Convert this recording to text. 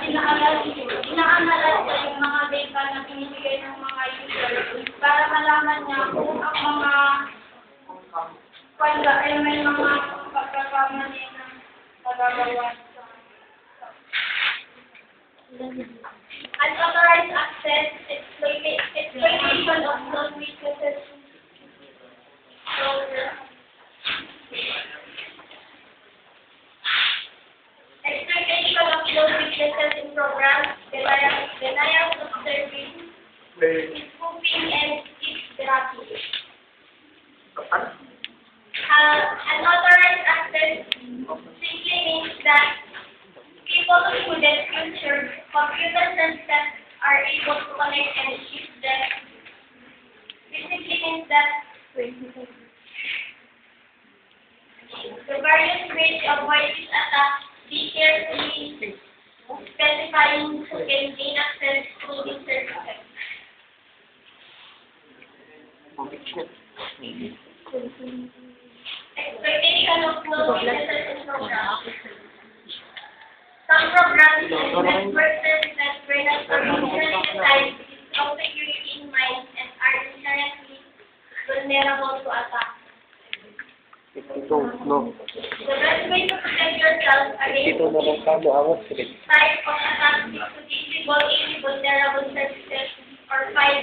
Inaanalisa yung mga data na binibigay ng mga user para malaman niya kung ang mga ay may mga pagkakamali na nagagawa. Unauthorized access, exploitation of those weaknesses. Exploitation of those weaknesses in programs, denial of service, spoofing, and eavesdropping. Unauthorized access simply means that people who the future computer systems are able to connect and use them. This simply means that the various ways to avoid this attack, be carefully specifying who can gain access to these services. Exploitation of closed in programs. Some programs use network services were not originally designed with strong security in mind and are inherently vulnerable to attack. No. The best way to protect yourself against this type of attack is to disable any vulnerable services or file